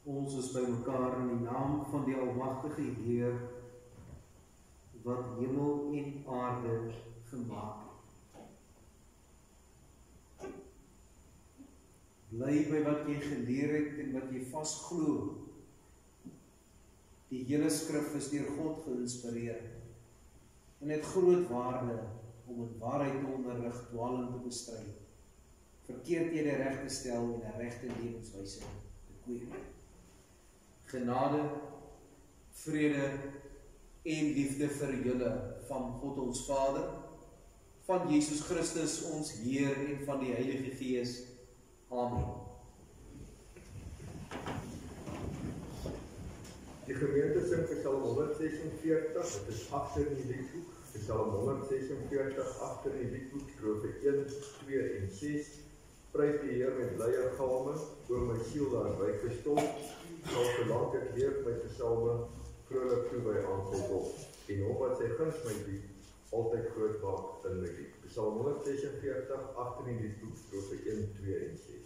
Ons is by mekaar in die naam van die Almagtige Heer, wat hemel en aarde gemaak het. Bly by wat jy geleer het en wat jy vasglo. Die hele skrif is deur God geïnspireer en het groot waarde om in waarheid te onderrig, dwaling te bestry, verkeerdhede reg te stel en 'n regte lewenswyse te kweek. Genade, vrede en liefde vir julle van God ons Vader, van Jesus Christus ons Heer en van die Heilige Gees. Amen. Die gemeente sing Psalm 146, dit is agter in die liedboek, Psalm 146 agter in die liedboek, strofe 1, 2 en 6. Prys die Heer met blye galme, oor my siel daar ryke stof, sal solank ek leef my psalme, vrolik toe by aan sy lof, en hom wat sy guns my bied, altyd groot maak in my lied. Psalm 146 agter in die liedboek, strofe 1, 2 en 6.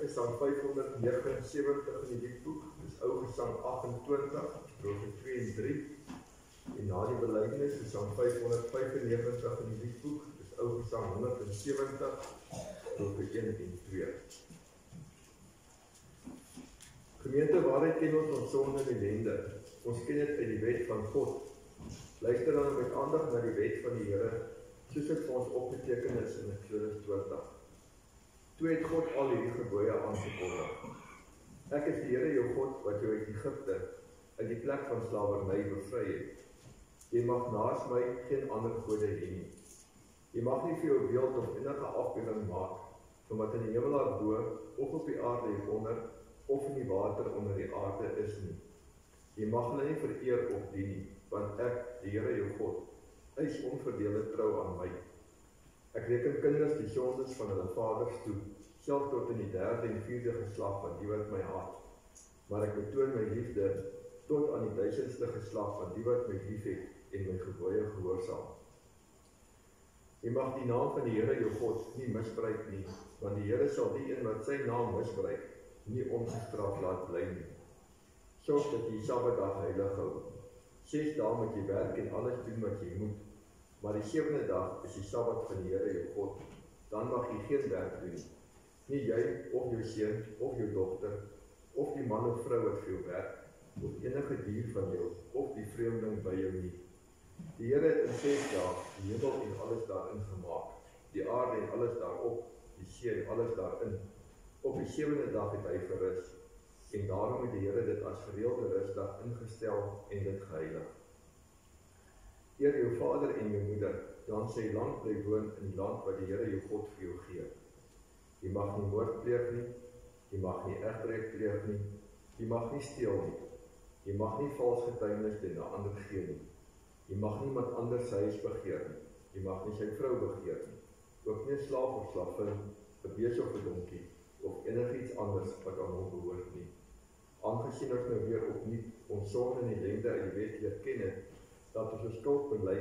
Psalm 579 in die liedboek, dis ou Gesang 28, strofe 2 en 3. En na die belydenis, Psalm 595 in die liedboek, dis ou Gesang 170, strofe 1 en 2. Gemeente, waarheid ken ons sonde en ellende. Ons ken dit uit die wet van God. Luister dan met aandag na die wet van die Here, soos dit vir ons opgeteken is in Eksodus 20. Toe het God al hierdie gebooie aangekondig. Ek is die Here jou God, wat jou uit Egipte, uit die plek van slawerny bevry het. Jy mag naas my geen ander gode hê nie. Jy mag nie vir jou beeld of enige afbeelding maak, van wat in die hemel daarbo, of op die aarde hieronder, of in die water onder die aarde is nie. Jy mag hulle nie vereer of dien nie, want ek, die Here jou God, eis onverdeelde trou aan my. Ek reken kinders die sondes van hulle vaders toe, self tot in die 3de en 4de geslag van die wat my haat. Maar ek betoon my liefde tot aan die 1000ste geslag van die wat my liefhet en my gebooie gehoorsaam. Jy mag die naam van die Here jou God nie misbruik nie, want die Here sal die een wat sy naam misbruik, nie ongestraf laat bly nie. Sorg dat jy Sabbatdag heilig hou. 6 dae moet jy werk en alles doen wat jy moet. Maar die 7de dag is die Sabbat van die Here jou God. Dan mag jy geen werk doen. Nie jy, of jou seun, of jou dogter, of die man of vrou wat vir jou werk, of enige dier van jou, of die vreemdeling by jou nie. Die Here het in 6 dae die hemel en alles daarin gemaak, die aarde en alles daarop, die see en alles daarin. Op die 7de dag het hy gerus, en daarom het die Here dit as gereelde rusdag ingestel en dit geheilig. Eer jou vader en jou moeder, dan sê jy land bly woon in die land wat die Here jou God vir jou gee. Jy mag nie moord pleeg nie, jy mag nie egbreek pleeg nie, jy mag nie steel nie, jy mag nie vals getuienis teen 'n ander gee nie, jy mag nie iemand anders sy huis begeer nie, jy mag nie sy vrou begeer nie, ook nie 'n slaaf of slavin, 'n bees of 'n donkie, of enigiets anders wat aan hom behoort nie. Aangesien ons nou weer opnuut ons sonde en ellende uit die wet erken het, dat ons ons skuld bely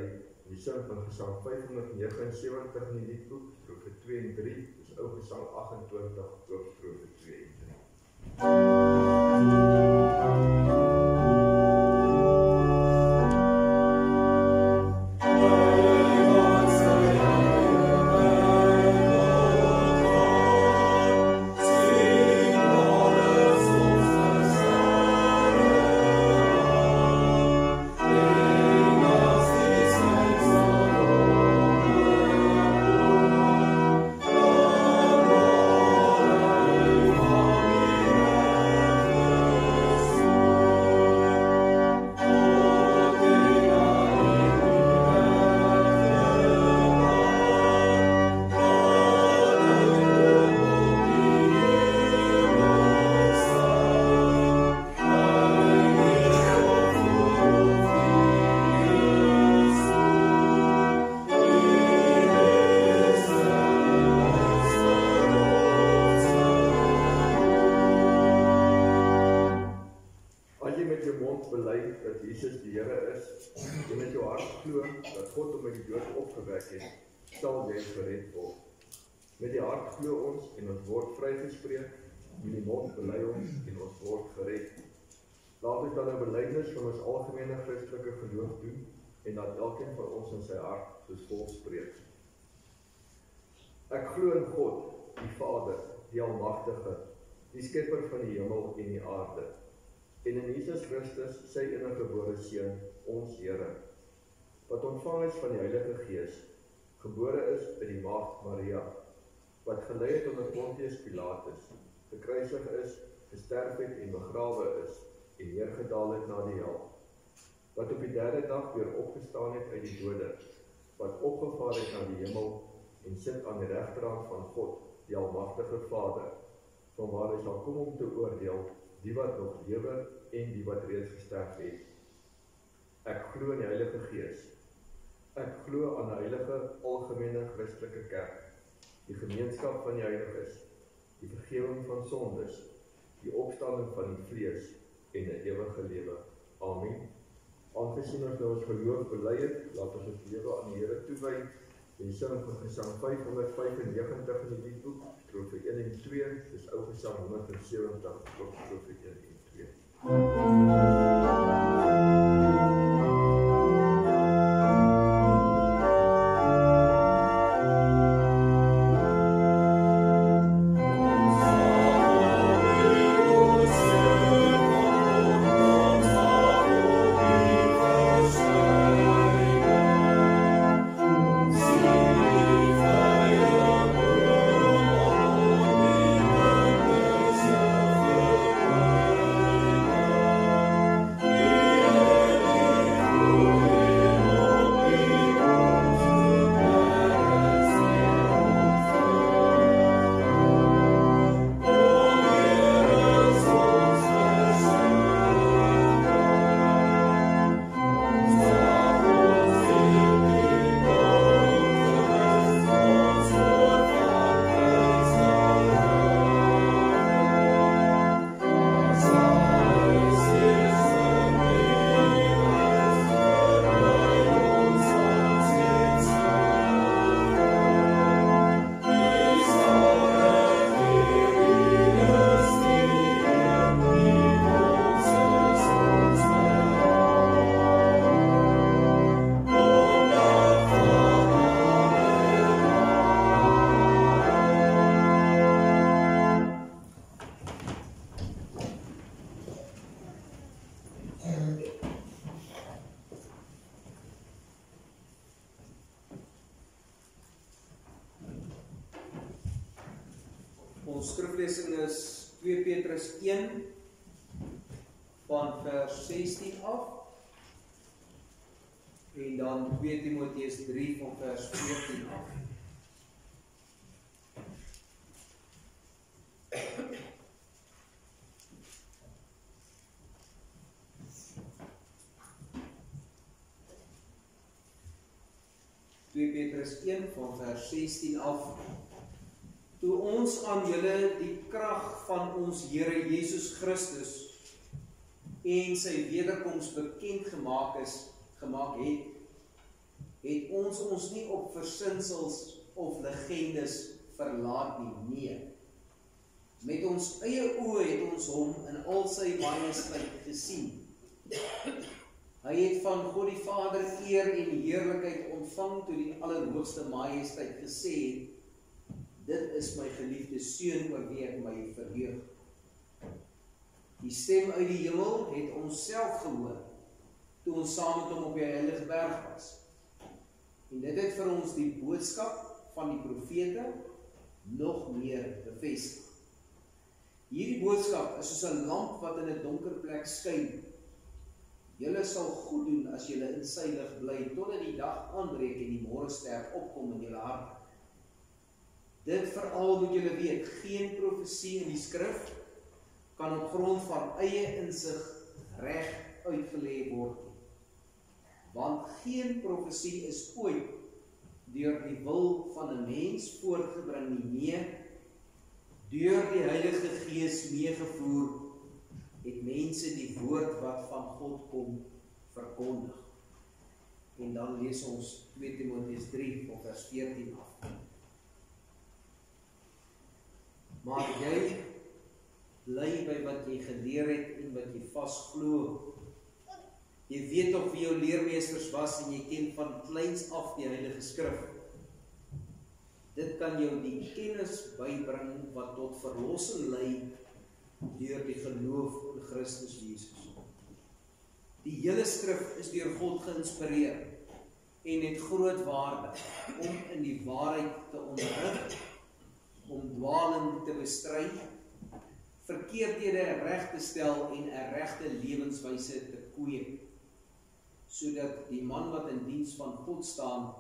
in die sin van Gesang 579 in die liedboek, strofe 2 en 3, dis ou Gesang 28, ook strofe 2 en 3. Sal jy gered word. Met die hart glo ons en ons word vrygespreek, met die mond bely ons en ons word gered. Laat ons dan 'n belydenis van ons algemene Christelike geloof doen en dat elkeen van ons in sy hart soos volg spreek. Ek glo in God, die Vader, die Almagtige, die skepper van die hemel en die aarde, en in Jesus Christus, sy eniggebore Seun, ons Here, wat ontvang is van die Heilige Gees, gebore is by die maagd Maria, wat gelei het onder Pontius Pilatus, gekruisig is, gesterf het en begrawe is, en neergedaal het na die hel, wat op die derde dag weer opgestaan het uit die dode, wat opgevaar het na die hemel, en sit aan die regterhand van God, die Almagtige Vader, vanwaar hy sal kom om te oordeel, die wat nog lewe en die wat reeds gesterf het. Ek glo in die Heilige Gees. Ek glo aan 'n heilige, algemene Christelike kerk, die gemeenskap van die heiliges, die vergifnis van sondes, die opstanding van die vlees en 'n ewige lewe. Amen. Aangesien ons nou ons geloof bely het, laat ons ons lewe aan die Here toewy. Die sin van Gesang 595 in die liedboek, strofe 1 en 2, dis ou Gesang 170, strofe 1 en 2. Ons skriflesing is 2 Petrus 1 van vers 16 af En dan 2 Timoteus 3 van vers 14 af. Petrus 1 van vers 16 af. Toe ons aan julle die krag van ons Here Jesus Christus en sy wederkoms bekend gemaak het, het ons nie op versinsels of legendes verlaat nie. Nee. Met ons eie oë het ons hom in al sy majesteit gesien. Hy het van God die Vader eer en heerlikheid ontvang toe die Allerhoogste Majesteit gesê het, dit is my geliefde seun oor wie ek my verheug. Die stem uit die hemel het ons self gehoor, toe ons saam met hom op die heilige berg was. En dit het vir ons die boodskap van die profete nog meer bevestig. Hierdie boodskap is soos 'n lamp wat in 'n donker plek skyn. Julle sal goed doen as julle in sy lig bly, totdat die dag aanbreek en die môrester opkom in julle harte. Dit veral moet julle weet, geen profesie in die skrif kan op grond van eie insig reg uitgelê word nie. Want geen profesie is ooit deur die wil van 'n mens voortgebring nie. Nee, deur die Heilige Gees meegevoer het mense die woord wat van God kom verkondig. En dan lees ons 2 Timoteus 3 van vers 14 af. Maar jy bly by wat jy geleer het en wat jy vasglo. Jy weet ook wie jou leermeesters was en jy ken van kleins af die Heilige Skrif. Dit kan jou die kennis bybring wat tot verlossing lei deur die geloof in Christus Jesus. Die hele skrif is deur God geïnspireer en het groot waarde om in die waarheid te onderrig, om dwaling te bestry, verkeerdhede reg te stel en 'n regte lewenswyse te kweek, sodat die man wat in diens van God staan,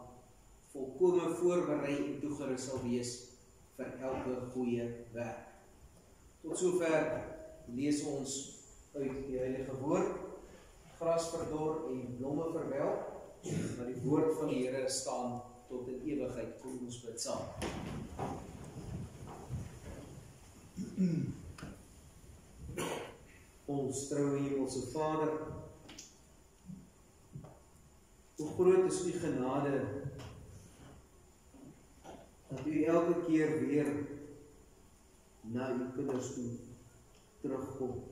volkome voorberei en toegerus sal wees vir elke goeie werk. Tot sover lees ons uit die Heilige Woord. Gras verdor en blomme verwelk, maar die woord van die Here staan tot in ewigheid. Kom ons bid saam. Ons troue Hemelse Vader, hoe groot is u genade dat u elke keer weer na u kinders toe terugkom.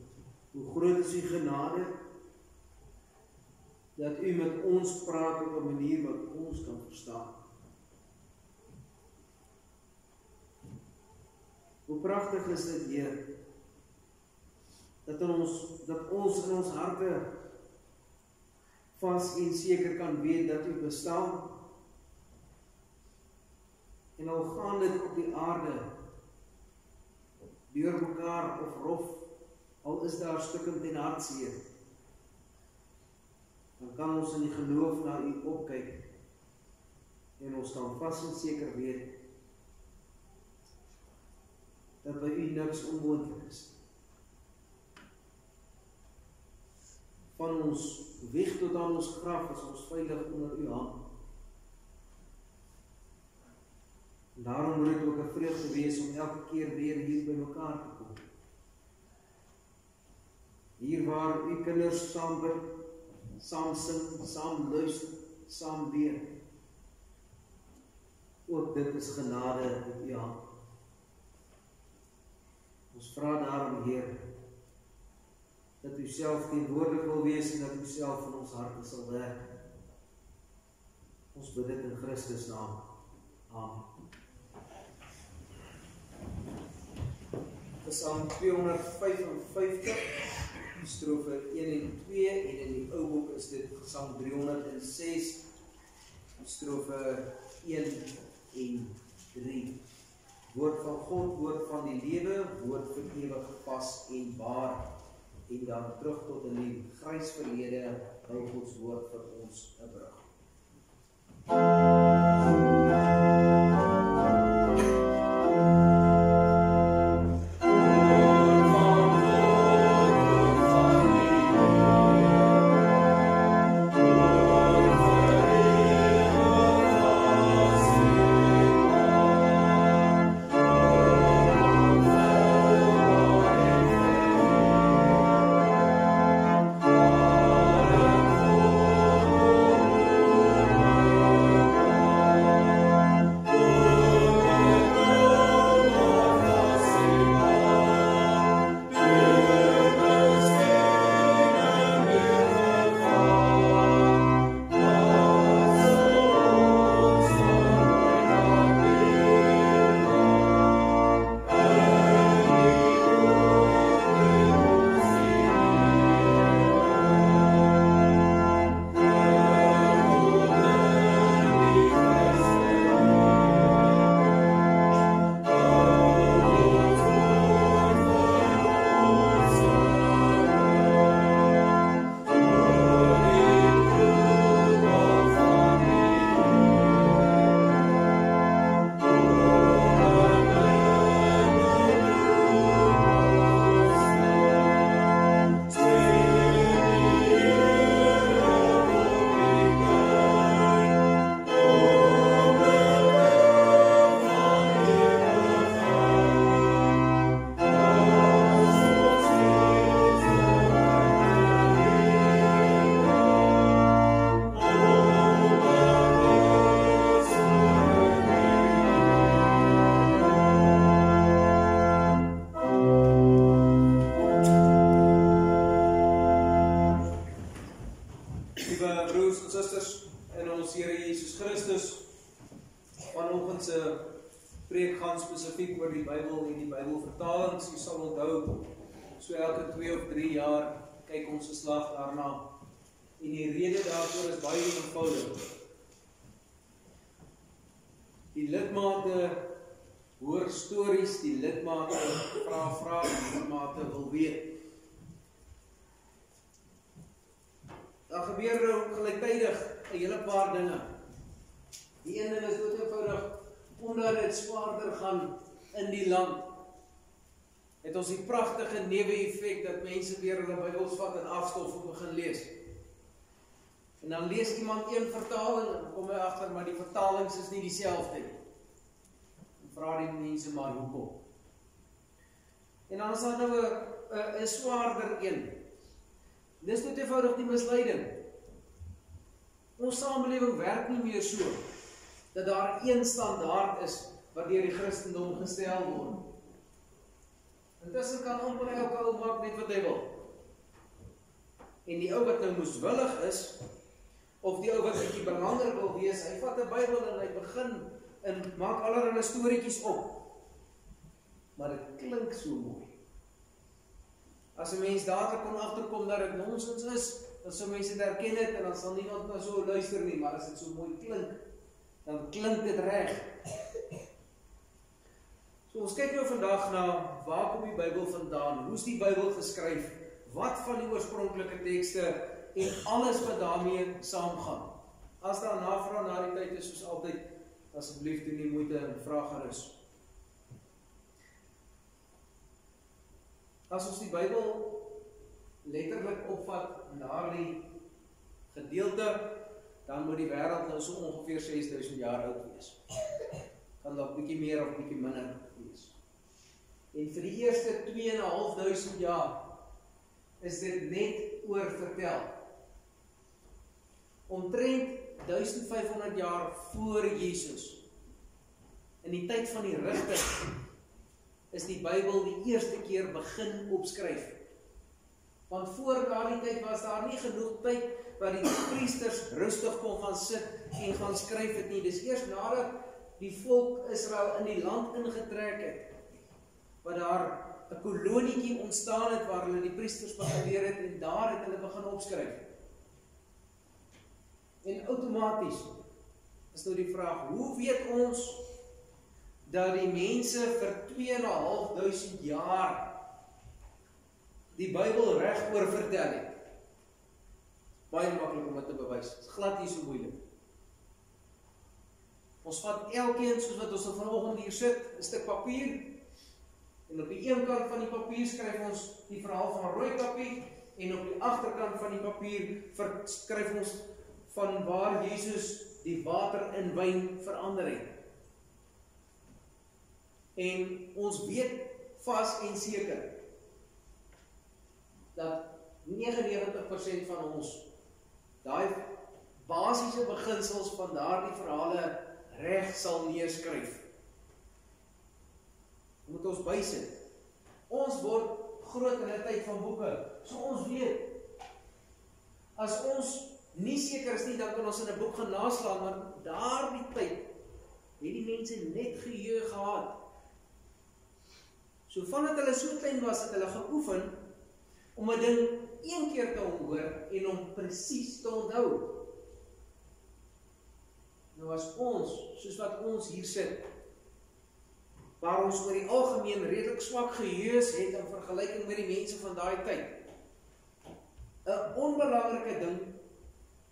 Hoe groot is u genade dat u met ons praat op 'n manier wat ons kan verstaan. Hoe pragtig is dit, Heer, dat ons in ons harte vas en seker kan weet dat u bestaan. En al gaan dit op die aarde deur mekaar of rof, al is daar stukkend en hartseer, dan kan ons in die geloof na u opkyk en ons kan vas en seker weet dat by u niks onmoontlik is. Van ons weg tot aan ons graf is ons veilig onder u hand. En daarom moet dit ook 'n vreugde wees om elke keer weer hier by mekaar te kom. Hier waar u kinders saam bid, saam sing, saam luister, saam leer. Ook dit is genade op u hand. Ons vra daarom, Heer, dat u self teenwoordig wil wees en dat u self in ons harte sal werk. Ons bid dit in Christus naam. Amen. Psalm 255, strofe 1 en 2, en in die ou boek is dit Psalm 306, strofe 1 en 3. Woord van God, woord van die lewe, woord vir ewig vas en waar, en dan terug tot 'n grys verlede, hou Gods woord vir ons 'n brug. Spesifiek oor die Bybel en die Bybelvertalings. Jy sal onthou, so elke 2 of 3 jaar kyk ons 'n slag daarna. En die rede daarvoor is baie eenvoudig. Die lidmate hoor stories, die lidmate vra, die lidmate wil weet. Daar gebeur nou gelyktydig 'n hele paar dinge. Die een ding is dood eenvoudig, omdat dit swaarder gaan in die land, het ons die pragtige neeweffek dat mense weer hulle Bybels vat en afstof en begin lees. En dan lees iemand een vertaling en kom hy agter, maar die vertalings is nie dieselfde nie. En vra die mense maar hoekom. En dan is daar nou 'n swaarder een. Dis net eenvoudig die misleiding. Ons samelewing werk nie meer so dat daar een standaard is wat deur die Christendom gestel word. Intussen kan amper elke ou maak net wat hy wil. En die ou wat nou moeswillig is, of die ou wat bietjie belangrik wil wees, hy vat 'n Bybel en hy begin en maak allerlei storieetjies op. Maar dit klink so mooi. As 'n mens dadelik kon agterkom dat dit nonsens is, dan sou mense dit herken het en dan sal niemand nou so luister nie, maar as dit so mooi klink, dan klink dit reg. So ons kyk nou vandag na waar kom die Bybel vandaan? Hoe is die Bybel geskryf? Wat van die oorspronklike tekste en alles wat daarmee saamgaan? As daar navraag na die tyd is, soos altyd, asseblief doen die moeite en vra gerus. As ons die Bybel letterlik opvat in daardie gedeelte, dan moet die wêreld nou so ongeveer 6000 jaar oud wees. Kan dalk bietjie meer of bietjie minder wees. En vir die eerste 2500 jaar is dit net oor vertel. Omtrent 1500 jaar voor Jesus, in die tyd van die rigter, is die Bybel die eerste keer begin opskryf. Want voor daardie tyd was daar nie genoeg tyd waar die priesters rustig kon gaan sit en gaan skryf het nie. Dis eers nadat die volk Israel in die land ingetrek het, wat daar 'n kolonietjie ontstaan het waar hulle die priesters begin leer het en daar het hulle begin opskryf. En outomaties is nou die vraag, hoe weet ons dat die mense vir 2500 jaar die Bybel reg oor vertel het? Baie maklik om dit te bewys. Dit is glad nie so moeilik. Ons vat elkeen, soos wat ons vanoggend hier sit, 'n stuk papier, en op die een kant van die papier skryf ons die verhaal van Rooikapie, en op die agterkant van die papier skryf ons van waar Jesus die water in wyn verander het. En ons weet vas en seker dat 99% van ons daai basiese beginsels van daardie verhale reg sal neerskryf. Moet ons bysit. Ons word groot in 'n tyd van boeke. So ons weet, as ons nie seker is nie, dan kan ons in 'n boek gaan naslaan, maar daardie tyd het die mense net geheue gehad. So vandat hulle so klein was, het hulle geoefen om 'n ding een keer te hoor en om presies te onthou. Nou as ons, soos wat ons hier sit, waar ons oor die algemeen redelik swak geheue het in vergelyking met die mense van daai tyd, 'n onbelangrike ding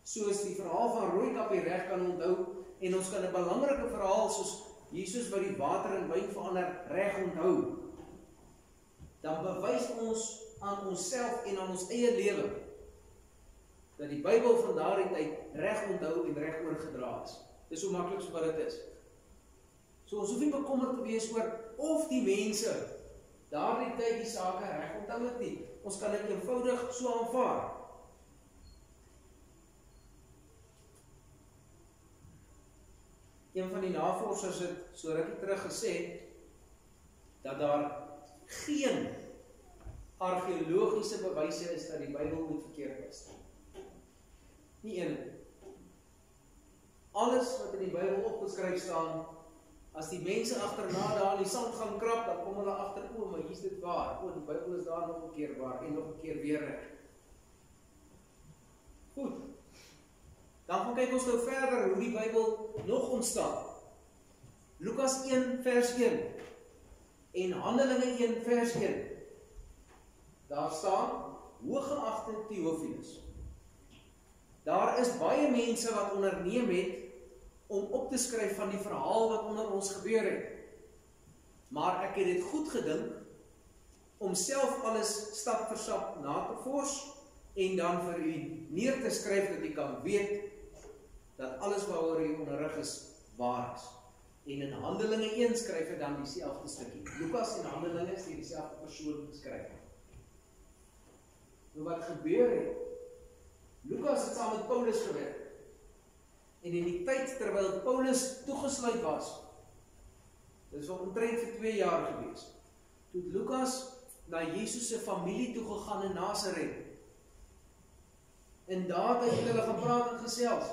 soos die verhaal van Rooikapie reg kan onthou, en ons kan 'n belangrike verhaal soos Jesus wat die water in wyn verander reg onthou, dan bewys ons aan onsself en aan ons eie lewe dat die Bybel van daardie tyd reg onthou en reg oorgedra is. Dis so maklik so wat dit is. So ons hoef nie bekommerd te wees oor of die mense daardie tyd die sake reg onthou het nie. Ons kan dit eenvoudig so aanvaar. Een van die navorsers het so rukkie terug gesê dat daar geen argeologiese bewyse is dat die Bybel moet verkeerd is. Nie een. Alles wat in die Bybel opgeskryf staan, as die mense agterna daar in die sand gaan krap, dan kom hulle agter, maar hier is dit waar. Die Bybel is daar nog 'n keer waar en nog 'n keer weer reg. Goed. Dan gaan kyk ons nou verder hoe die Bybel nog ontstaan. Lukas 1 vers 1 en Handelinge 1 vers 1. Daar staan, hooggeagte Theophilus. Daar is baie mense wat onderneem het om op te skryf van die verhaal wat onder ons gebeur het. Maar ek het dit goed gedink om self alles stap vir stap na te vors en dan vir u neer te skryf dat u kan weet dat alles waaroor u onderrig is waar is. En in Handelinge 1 skryf hy dan dieselfde stukkie. Lukas en Handelinge is dieselfde persoon geskryf. Nou wat gebeur het? Lukas het saam met Paulus gewerk. En in die tyd terwyl Paulus toegesluit was, dit is omtrent vir 2 jaar gewees, toe Lukas na Jesus se familie toe gegaan in Nasaret. En daar het hy hulle gaan praat en gesels.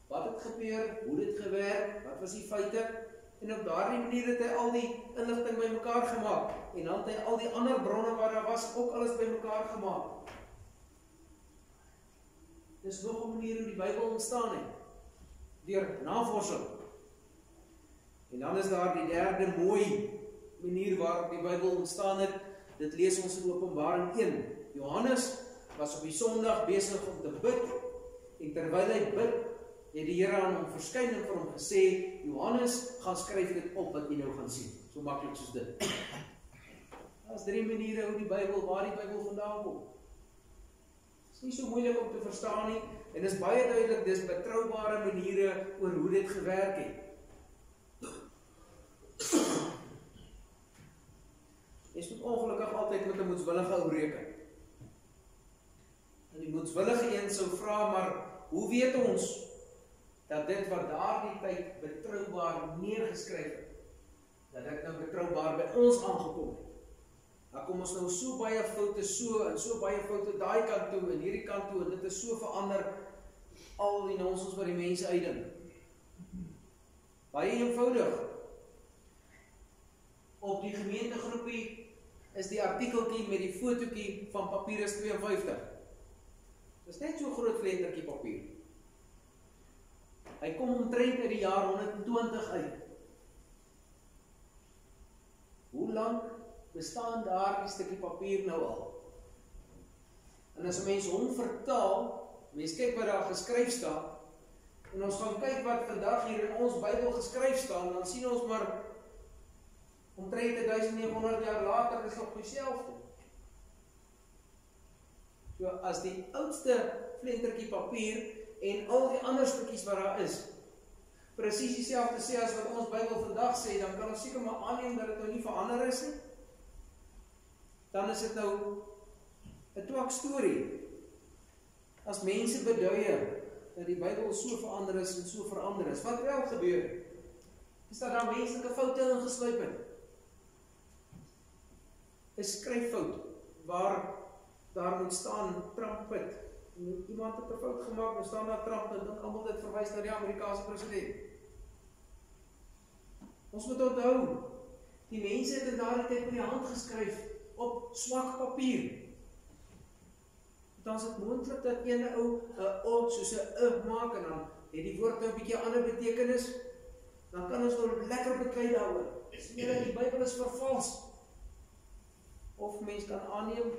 Wat het gebeur, hoe dit gewerk, wat was die feite, en op daardie manier het hy al die inligting bymekaar gemaak, en dan het hy al die ander bronne waar daar was, ook alles bymekaar gemaak. Dis nog 'n manier hoe die Bybel ontstaan het, deur navorsing. En dan is daar die derde mooi manier waarop die Bybel ontstaan het, dit lees ons in Openbaring 1. Johannes was op die Sondag besig om te bid, en terwyl hy bid, het die Here aan hom verskyn en vir hom gesê, Johannes, gaan skryf dit op wat jy nou gaan sien. So maklik soos dit. Daar is 3 maniere hoe die Bybel, waar die Bybel vandaan kom. Dit is nie so moeilik om te verstaan nie, en is baie duidelik, dis betroubare maniere oor hoe dit gewerk het. Jy moet ongelukkig altyd met 'n moedswillige ou reken. En die moedswillige een sou vra, maar hoe weet ons dat dit wat daardie tyd betroubaar neergeskryf het, dat dit nou betroubaar by ons aangekom het? Dan kom ons nou so baie foute so, en so baie foute daai kant toe, en hierdie kant toe, en dit is so verander, al die nonsens wat die mense uitdink. Baie eenvoudig. Op die gemeentegroepie is die artikeltjie met die fotootjie van Papyrus 52. Dit is net so groot vlettertjie papier. Hy kom omtrent uit die jaar 120 uit. Hoe lank bestaan daar die stukkie papier nou al? En as 'n mens hom vertaal, mens kyk wat daar geskryf staan, en ons gaan kyk wat vandag hier in ons Bybel geskryf staan, dan sien ons maar omtrent 1900 jaar later is nog dieselfde. So as die oudste flentertjie papier en al die ander stukkies wat daar is, presies dieselfde sê as wat ons Bybel vandag sê, dan kan ons seker maar aanneem dat dit nou nie verander is nie. Dan is dit nou 'n twak storie. As mense beduie dat die Bybel so verander is en so verander is, wat wel gebeur? Is dat daar menslike foute ingesluip het? 'n skryffout waar daar moet staan trumpet. Iemand het 'n fout gemaak, dan staan daar trumpet, en dink almal dit verwys na die Amerikaanse president. Ons moet onthou, die mense het in daardie tyd met die hand geskryf op swak papier. Dan is dit moontlik dat een ou 'n o soos 'n maak en dan het die woord nou 'n bietjie ander betekenis. Dan kan ons nou lekker beklei daaroor. Die Bybel is vervals. Of mens kan aanneem,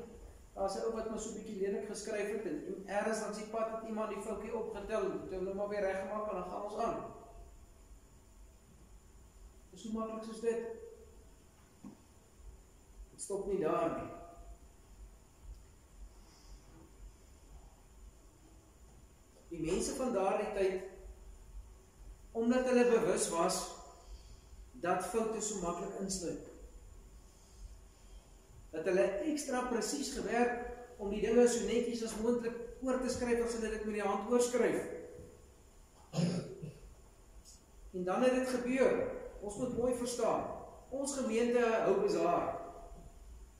daar's 'n ou wat maar so 'n bietjie lelik geskryf het en ergens langs die pad het iemand die foutjie opgetel, het hom nou maar weer reggemaak en dan gaan ons aan. Dis so maklik soos dit. Dit stop nie daar nie. Die mense van daardie tyd, omdat hulle bewus was dat foute so maklik insluip, dat hulle ekstra presies gewerk om die dinge so netjies as moontlik oor te skryf as hulle dit met die hand oorskryf. En dan het dit gebeur. Ons moet mooi verstaan. Ons gemeente hou bazaar.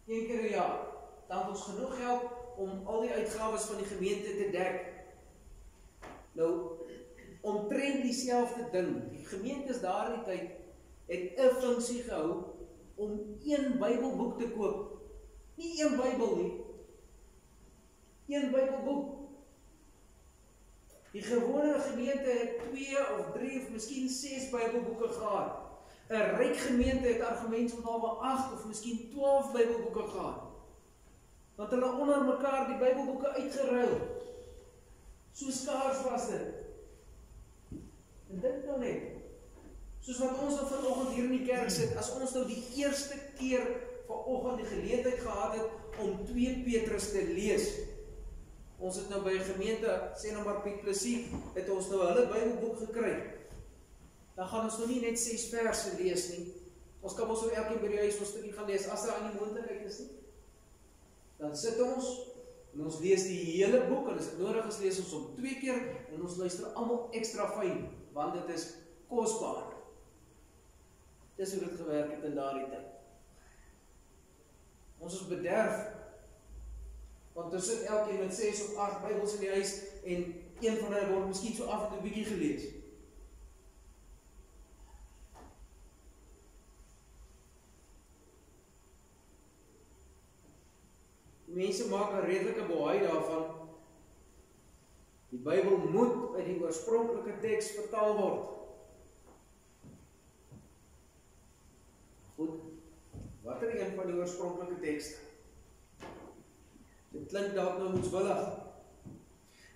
Een keer per jaar. Dan het ons genoeg geld om al die uitgawes van die gemeente te dek. Nou, omtrent dieselfde ding. Die gemeentes daardie tyd het 'n funksie gehou om een Bybelboek te koop. Nie een Bybel nie. Een Bybelboek. Die gewone gemeente het 2 of 3 of miskien 6 Bybelboeke gehad. 'n ryk gemeente het argumente van alweer 8 of miskien 12 Bybelboeke gehad. Want hulle onder mekaar die Bybelboeke uitgeruil. So skaars was dit. En dink nou net, soos wat ons nou vanoggend hier in die kerk sit, as ons nou die eerste keer vanoggend die geleentheid gehad het om 2 Petrus te lees. Ons het nou by 'n gemeente, sê nou maar Piet Plessis, het ons nou hulle Bybelboek gekry. Dan gaan ons nou nie net 6 verse lees nie. Ons kan ons nou elkeen by die huis ons stukkie gaan lees, as daar aan die moontlikheid is nie. Dan sit ons, en ons lees die hele boek, en as dit nodig is, lees ons om 2 keer, en ons luister almal extra fyn, want dit is kosbaar. Dis hoe dit gewerk het in daardie tyd. Ons is bederf, want ons sit elkeen met 6 of 8 Bybels in die huis, en een van hulle word miskien so af en toe 'n bietjie gelees. Mense maak 'n redelike boei daarvan. Die Bybel moet uit die oorspronklike teks vertaal word. Goed, watter een van die oorspronklike tekste? Dit klink dalk nou moetswillig.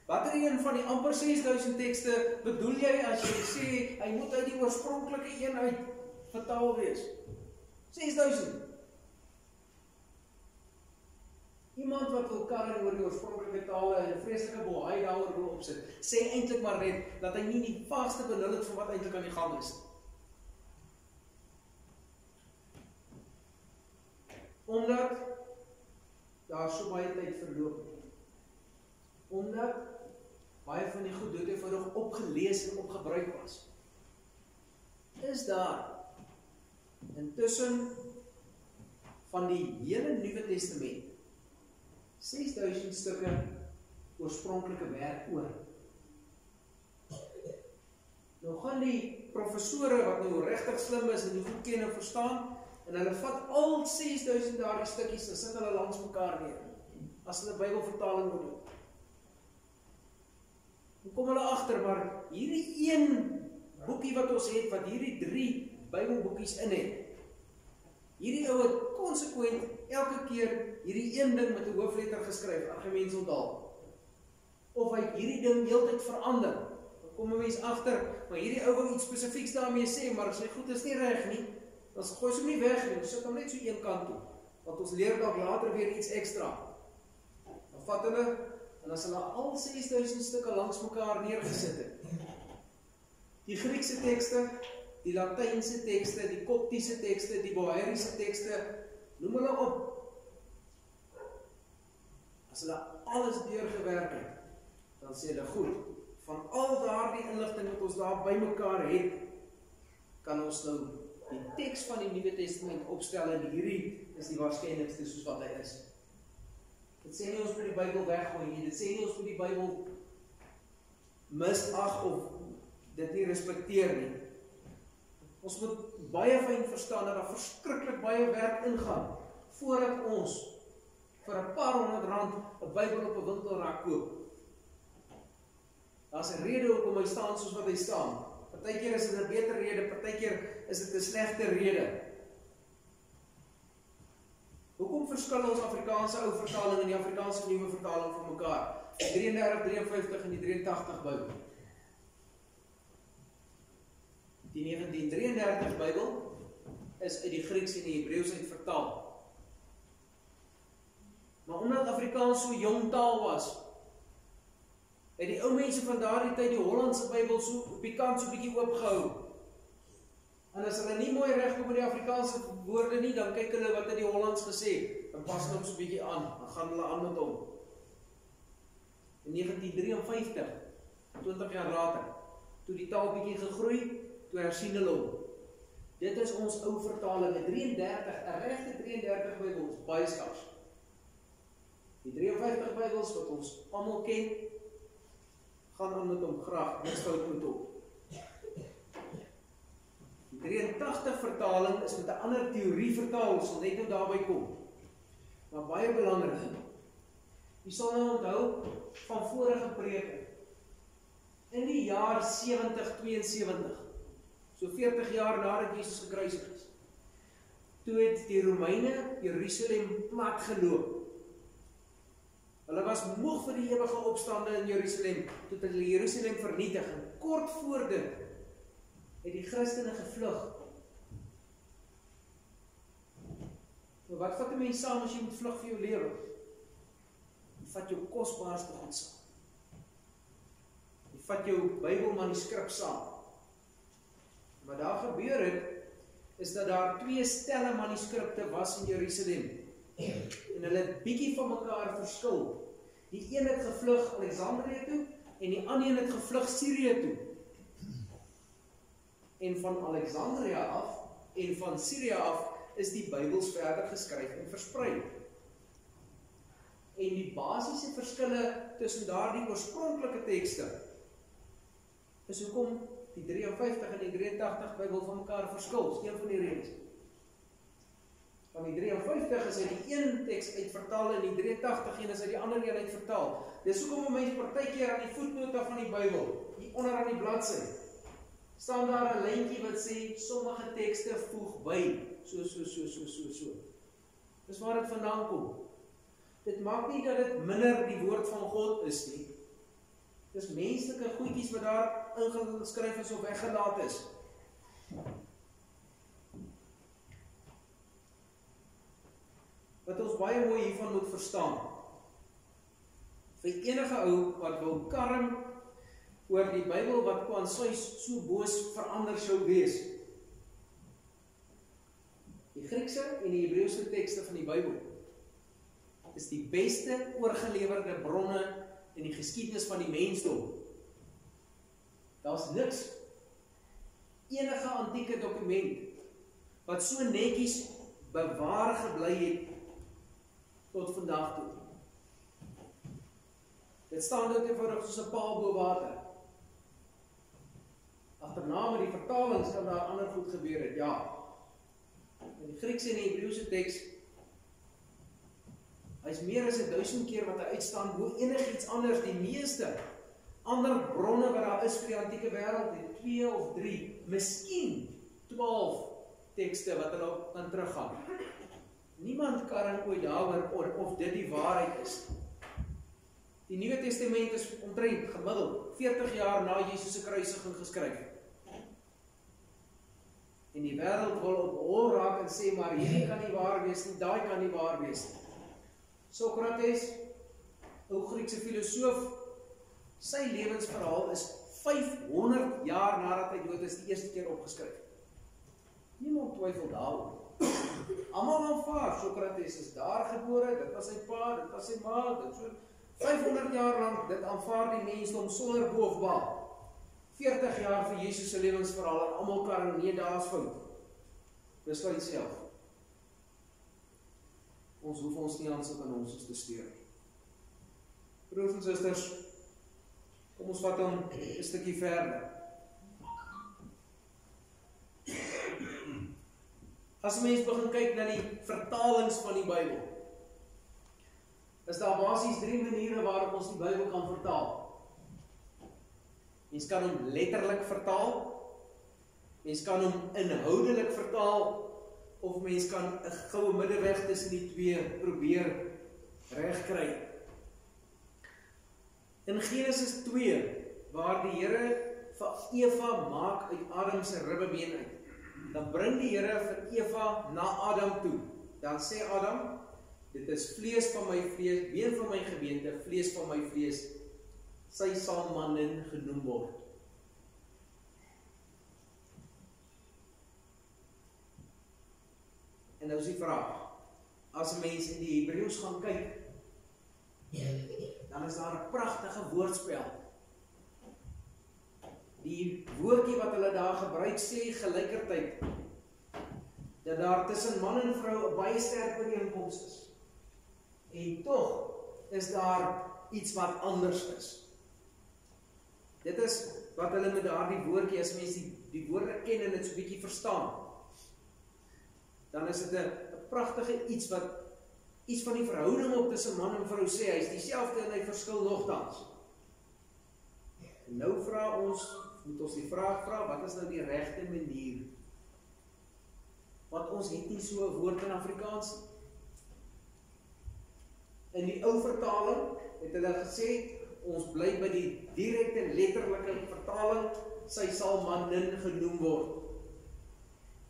Watter een van die amper 6000 tekste bedoel jy as jy sê hy moet uit die oorspronklike een uit vertaal wees? 6000. Iemand wat wil karre oor die oorspronklike tale en 'n vreeslike boei daaroor wil opsit, sê eintlik maar net dat hy nie die vaagste benul het van wat eintlik aan die gang is. Omdat daar so baie tyd verloop het. Omdat baie van die goed doodeenvoudig opgelees en opgebruik was. Is daar intussen van die hele Nuwe Testament 6000 stukke oorspronklike werk oor. Nou gaan die professore wat nou regtig slim is en die goed ken en verstaan, en hulle vat al 6000 daardie stukkies en sit hulle langs mekaar neer, as hulle Bybelvertaling moet doen. Dan kom hulle agter, maar hierdie een boekie wat ons het, wat hierdie 3 Bybelboekies in het, hierdie ou het konsekwent elke keer hierdie een ding met 'n hoofletter geskryf, argument onthaal. Of hy hierdie ding heeltyd verander. Dan kom 'n mens agter, maar hierdie ou wil iets spesifieks daarmee sê, maar sy goed is nie reg nie, dan gooi hom nie weg nie, ons sit hom net so een kant toe, want ons leer dalk later weer iets ekstra. Dan vat hulle, en as hulle al 6000 stukke langs mekaar neergesit het, die Griekse tekste, die Latynse tekste, die Koptiese tekste, die Bohairiese tekste, noem hulle op. As hulle alles deurgewerk het, dan sê hulle goed, van al daardie inligting wat ons daar bymekaar het, kan ons nou die teks van die Nuwe Testament opstel en hierdie is die waarskynlikste soos wat hy is. Dit sê nie ons moet die Bybel weggooi nie, dit sê nie ons moet die Bybel misag of dit nie respekteer nie. Ons moet baie fyn verstaan dat daar verskriklik baie werk ingaan voordat ons vir 'n paar R100 'n Bybel op 'n winkelrak koop. Daar's 'n rede hoekom hy staan soos wat hy staan. Partykeer is dit 'n beter rede, partykeer is dit 'n slegte rede. Hoekom verskil ons Afrikaanse ou vertaling en die Afrikaanse nuwe vertaling van mekaar? Die 3353 en die 83 Bybel. Die 1933 Bybel is uit die Grieks en die Hebreëus uit vertaal. Maar omdat Afrikaans so jong taal was, het die ou mense van daardie tyd die Hollandse Bybel so op die kant so bietjie oopgehou. En as hulle nie mooi regkom met die Afrikaanse woorde nie, dan kyk hulle wat het die Hollands gesê, dan pas hulle hom so bietjie aan, dan gaan hulle aan met hom. In 1953, 20 jaar later, toe die taal bietjie gegroei, toe hersien hulle hom. Dit is ons ou vertaling, 'n regte 33 Bybel, baie skaars. Die 53 Bybels wat ons almal ken, gaan aan met hom graag, niks fout met hom. Die 83 vertaling is met 'n ander teorie vertaal, ons sal net nou daarby kom. Maar baie belangrik. Jy sal nou onthou van vorige preke. In die jaar 70-72, so 40 jaar nadat Jesus gekruisig is, toe het die Romeine Jerusalem plat geloop. Hulle was moeg vir die ewige opstande in Jerusalem, toe het hulle Jerusalem vernietig. En kort voor dit het die Christene gevlug. Maar wat vat 'n mens saam as jy moet vlug vir jou lewe? Jy vat jou kosbaarste goed saam. Jy vat jou Bybelmanuskrip saam. Wat daar gebeur het, is dat daar 2 stelle manuskripte was in Jerusalem. En hulle het bietjie van mekaar verskil. Die een het gevlug Alexandrië toe, en die ander een het gevlug Sirië toe. En van Alexandrië af, en van Sirië af, is die Bybels verder geskryf en versprei. En die basiese verskille tussen daardie oorspronklike tekste, is hoekom die 53 en die 83 Bybel van mekaar verskil, is een van die redes. Van die 53 is uit die een teks uitvertaal en die 83 een is uit die ander een uitvertaal. Dis hoekom 'n mens partykeer aan die voetnota van die Bybel, hier onder aan die bladsy, staan daar 'n lyntjie wat sê sommige tekste voeg by, so. Dis waar dit vandaan kom. Dit maak nie dat dit minder die woord van God is nie. Dis menslike goedjies wat daar ingeskryf is of weggelaat is. Wat ons baie mooi hiervan moet verstaan. Vir enige ou wat wil karm oor die Bybel wat kwansuis so boos verander sou wees. Die Griekse en die Hebreëse tekste van die Bybel is die beste oorgelewerde bronne in die geskiedenis van die mensdom. Daar's niks, enige antieke dokument wat so netjies bewaar gebly het tot vandag toe. Dit staan dit eenvoudig soos 'n paal bo water. Agterna met die vertalings kan daar ander goed gebeur het, ja. In die Griekse en die Hebreëse teks, hy is meer as 1000 keer wat hy uitstaan bo enigiets anders. Die meeste ander bronne wat daar is vir die antieke wêreld, het 2 of 3, miskien 12 tekste wat hulle op kan teruggaan. Niemand kan ooit daaroor of dit die waarheid is. Die Nuwe Testament is omtrent gemiddeld 40 jaar na Jesus se kruisiging geskryf. En die wêreld wil op hol raak en sê, maar hierdie kan nie waar wees nie, daai kan nie waar wees nie. Sokrates, ou Griekse filosoof, sy lewensverhaal is 500 jaar nadat hy dood is die eerste keer opgeskryf. Niemand twyfel daaroor. Almal aanvaar, Sokrates is daar gebore, dit was sy pa, dit was sy ma, dit so 500 jaar lank, dit aanvaar die mensdom sonder bo of baat. 40 jaar vir Jesus se lewensverhaal en almal kan nee, daar is fout. Besluit self. Ons hoef ons nie aan sulke nonsens te steur nie. Broers en susters, kom ons vat hom 'n stukkie verder. As mens begin kyk na die vertalings van die Bybel, is daar basies 3 maniere waarop ons die Bybel kan vertaal. Mens kan hom letterlik vertaal, mens kan hom inhoudelik vertaal, of mens kan 'n goue middeweg tussen die twee probeer regkry. In Genesis 2, waar die Here vir Eva maak uit Adam se ribbebeen uit, dan bring die Here vir Eva na Adam toe. Dan sê Adam, dit is vlees van my vlees, been van my gebeente, vlees van my vlees, sy sal manin genoem word. En nou is die vraag, as mense in die Hebreëus gaan kyk, dan is daar 'n pragtige woordspel. Die woordjie wat hulle daar gebruik sê gelykertyd, dat daar tussen man en vrou 'n baie sterk ooreenkoms is. En tog is daar iets wat anders is. Dit is wat hulle met daardie woordjie, as mens die woorde ken en dit so 'n bietjie verstaan, dan is dit 'n pragtige iets wat iets van die verhouding op tussen man en vrou sê. Hy is dieselfde en hy verskil nogtans. En nou moet ons die vraag vra, wat is nou die regte manier? Want ons het nie so 'n woord in Afrikaans nie. In die ou vertaling het hulle gesê, ons bly by die direkte letterlike vertaling, sy sal manin genoem word.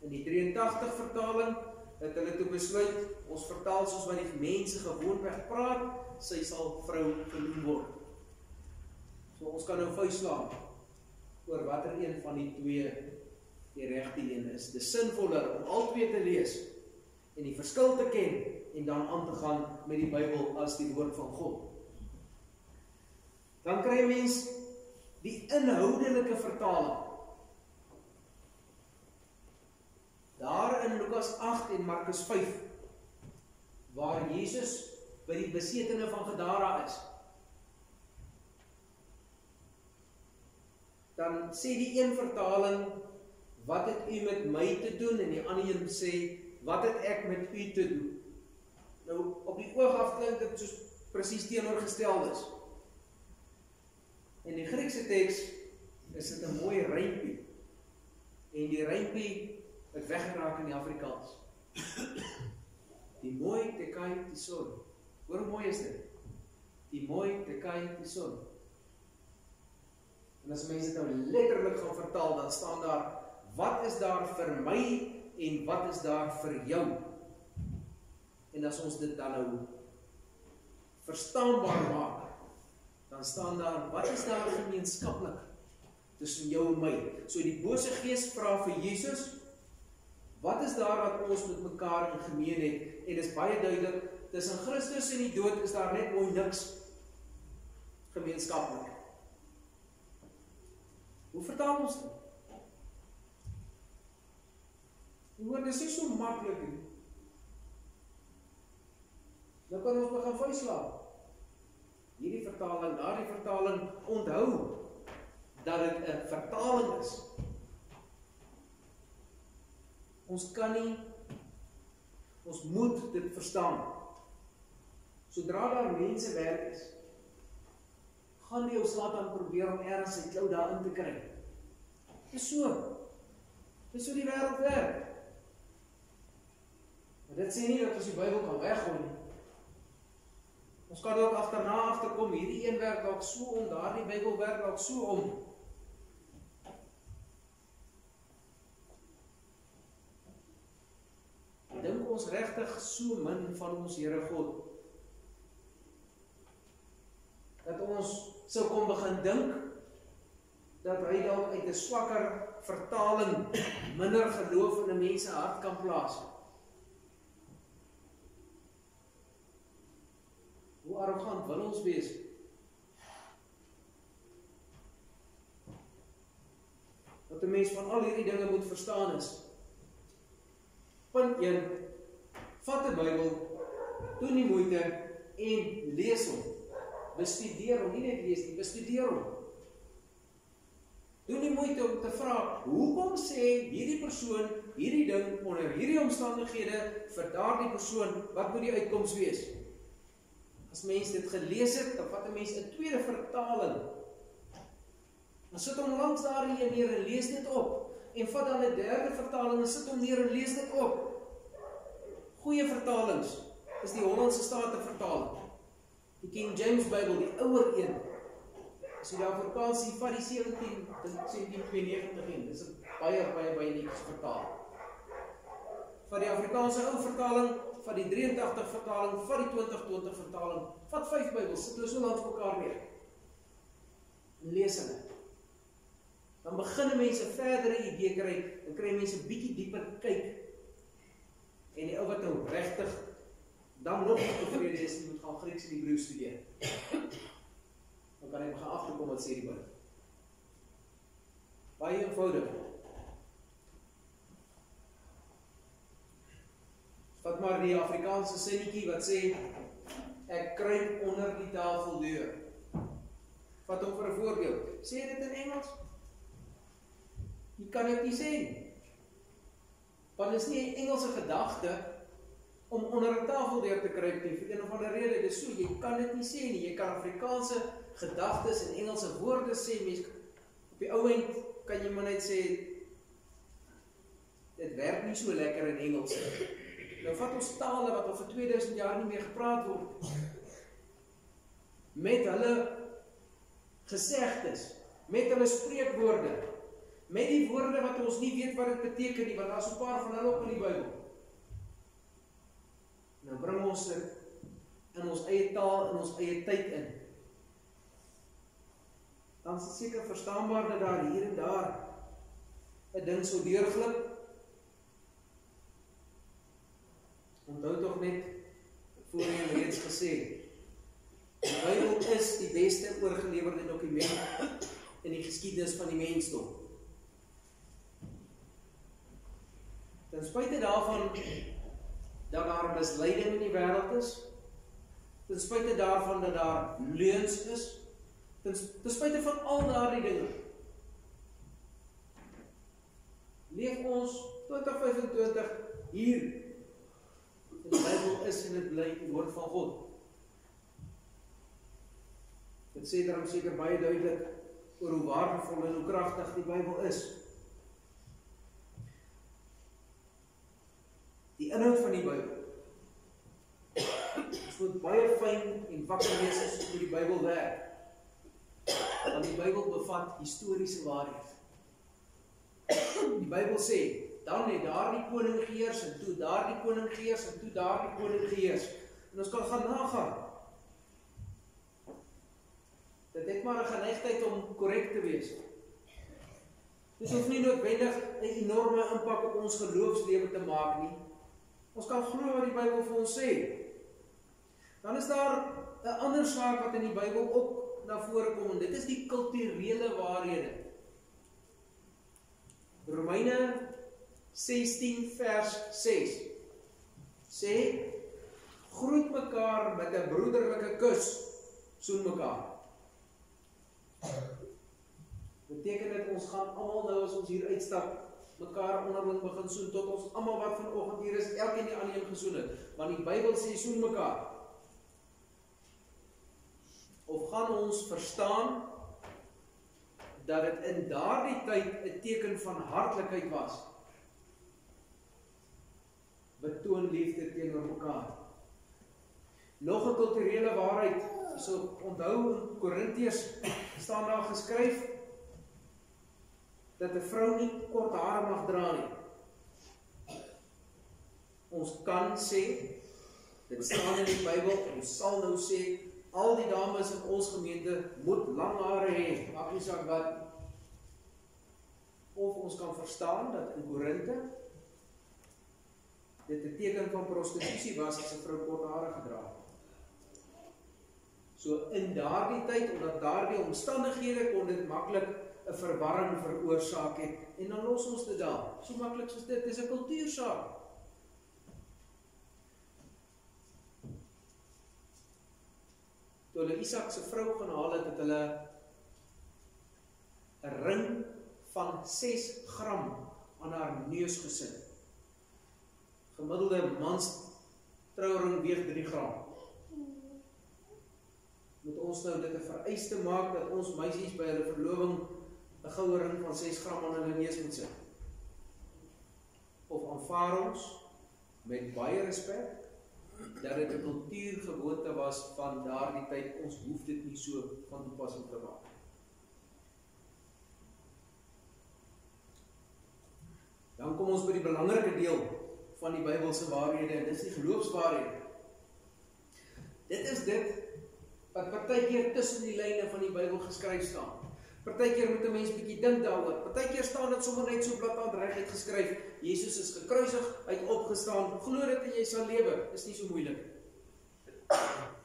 In die 83 vertaling het hulle toe besluit, ons vertaal soos wat die mense gewoonweg praat, sy sal vrou genoem word. So ons kan nou vuislaan oor watter een van die twee die regte een is. Dis sinvoller om al twee te lees en die verskil te ken en dan aan te gaan met die Bybel as die woord van God. Dan kry mens die inhoudelike vertaling. Daar in Lukas 8 en Markus 5, waar Jesus by die besetene van Gadara is, dan sê die een vertaling, wat het u met my te doen? En die ander een sê, wat het ek met u te doen? Nou, op die oog af klink dit soos presies teenoorgestel is. In die Griekse teks is dit 'n mooi rympie. En die rympie het weggeraak in die Afrikaans. Die mooi te kai die son. Hoe mooi is dit? Die mooi te kai die son. En as mense dit nou letterlik gaan vertaal, dan staan daar, wat is daar vir my en wat is daar vir jou? En as ons dit dan nou verstaanbaar maak, dan staan daar, wat is daar gemeenskaplik tussen jou en my? So die bose gees vra vir Jesus, wat is daar wat ons met mekaar in gemeen het? En is baie duidelik, tussen Christus en die dood is daar net mooi niks gemeenskaplik. Hoe vertaal ons dit? Dit is nie so maklik nie. Nou kan ons begin vuislaan. Hierdie vertaling, daardie vertaling, onthou dat dit 'n vertaling is. Ons kan nie, ons moet dit verstaan. Sodra daar mense werk is, gaan die ou Satan probeer om ergens sy klou daarin te kry. Dis so. Dis so die wêreld werk. Maar dit sê nie dat ons die Bybel kan weggooi nie. Ons kan ook agterkom, hierdie een werk dalk so om, daardie Bybel werk dalk so om. Dink ons regtig so min van ons Here God, dat ons sou kon begin dink, dat hy dalk uit 'n swakker vertaling minder geloof in 'n mens se hart kan plaas. Hoe arrogant wil ons wees? Dat 'n mens van al hierdie dinge moet verstaan is. Punt 1, vat 'n Bybel, doen die moeite en lees hom. Bestudeer hom, nie net lees nie, bestudeer hom. Doen die moeite om te vra, hoekom sê hierdie persoon, hierdie ding, onder hierdie omstandighede, vir daardie persoon, wat moet die uitkoms wees? As mens dit gelees het, dan vat 'n mens 'n tweede vertaling. Dan sit hom langs daardie een neer en lees dit op. En vat dan 'n derde vertaling en sit hom neer en lees dit op. Goeie vertalings is die Hollandse Statenvertaling. Die King James Bible, die ouer een. As jy die Afrikaans sien, vat die 1792 in. Dit is 'n baie netjies vertaling. Vat die Afrikaanse ou vertaling, vat die 83 vertaling, vat die 2020 vertaling, vat 5 Bybels, sit hulle so langs mekaar neer. En lees hulle. Dan begin mense verdere idee kry, dan kry mense 'n bietjie dieper kyk. En die ou wat nou regtig dan nog tevrede is, moet gaan Grieks en Hebreë studeer. Dan kan hy begin agterkom wat sê die Bybel. Baie eenvoudig. Vat maar die Afrikaanse sinnetjie wat sê, ek kruip onder die tafeldeur. Vat hom vir 'n voorbeeld. Sê dit in Engels? Jy kan dit nie sê nie. Want dit is nie 'n Engelse gedagte om onder 'n tafeldeur te kruip nie, vir een of ander rede. Dit is so, jy kan dit nie sê nie. Jy kan Afrikaanse gedagtes en Engelse woorde sê, mens op die ou end kan jy maar net sê, dit werk nie so lekker in Engels. Nou vat ons tale wat al vir 2000 jaar nie meer gepraat word, met hulle gesegdes, met hulle spreekwoorde, met die woorde wat ons nie weet wat dit beteken nie, want daar is 'n paar van hulle ook in die Bybel. Nou bring ons dit in ons eie taal, in ons eie tyd in. Dan is dit seker verstaanbaar dat daar hier en daar 'n ding sou deurglip. Onthou tog net, voorheen reeds gesê, die Bybel is die beste oorgelewerde dokument in die geskiedenis van die mensdom. Ten spyte daarvan dat daar misleiding in die wêreld is, ten spyte daarvan dat daar leuns is, ten spyte van al daardie dinge, leef ons 2025 hier. Die Bybel is en dit bly die woord van God. Dit sê daarom seker baie duidelik oor hoe waardevol en hoe kragtig die Bybel is. Die inhoud van die Bybel. Ons moet baie fyn en wakker wees as hoe die Bybel werk. Want die Bybel bevat historiese waarheid. Die Bybel sê, dan het daardie koning geheers, en toe daardie koning geheers, en toe daardie koning geheers. En ons kan gaan nagaan. Dit het maar 'n geneigtheid om korrek te wees. Dit hoef nie noodwendig 'n enorme impak op ons geloofslewe te maak nie. Ons kan glo wat die Bybel vir ons sê. Dan is daar 'n ander saak wat in die Bybel ook na vore kom, en dit is die kulturele waarhede. Romeine 16 vers 6 sê, groet mekaar met 'n broederlike kus, soen mekaar. Beteken dit ons gaan almal nou as ons hier uitstap, mekaar onderling begin soen, tot ons almal wat vanoggend hier is, elkeen die ander een gesoen het, want die Bybel sê soen mekaar. Of gaan ons verstaan dat dit in daardie tyd 'n teken van hartlikheid was? Betoon liefde teenoor mekaar. Nog 'n kulturele waarheid, so onthou in Korintiërs staan daar geskryf, dat 'n vrou nie kort hare mag dra nie. Ons kan sê, dit staan in die Bybel, ons sal nou sê, al die dames in ons gemeente moet lang hare hê, maak nie saak wat. Of ons kan verstaan dat in Korinthe dit 'n teken van prostitusie was as 'n vrou kort hare gedra het. So in daardie tyd, omdat daardie omstandighede kon dit maklik 'n verwarring veroorsaak het, en dan los ons dit daar. So maklik soos dit is 'n kultuursaak. Toe hulle Isak se vrou gaan haal het, het hulle 'n ring van 6 gram aan haar neus gesit. Gemiddelde mans trouring weeg 3 gram. Moet ons nou dit 'n vereiste maak dat ons meisies by hulle verloving 'n goue ring van 6 gram aan hulle neus moet sit? Of aanvaar ons met baie respek dat dit 'n kultuurgewoonte was van daardie tyd, ons hoef dit nie so van toepassing te maak. Dan kom ons by die belangrike deel van die Bybelse waarhede, en dis die geloofswaarhede. Dit is dit wat partykeer tussen die lyne van die Bybel geskryf staan. Partykeer moet 'n mens bietjie dink daaroor. Partykeer staan dit sommer net so blaatant reguit geskryf. Jesus is gekruisig, hy het opgestaan, glo dit en jy sal lewe. Is nie so moeilik.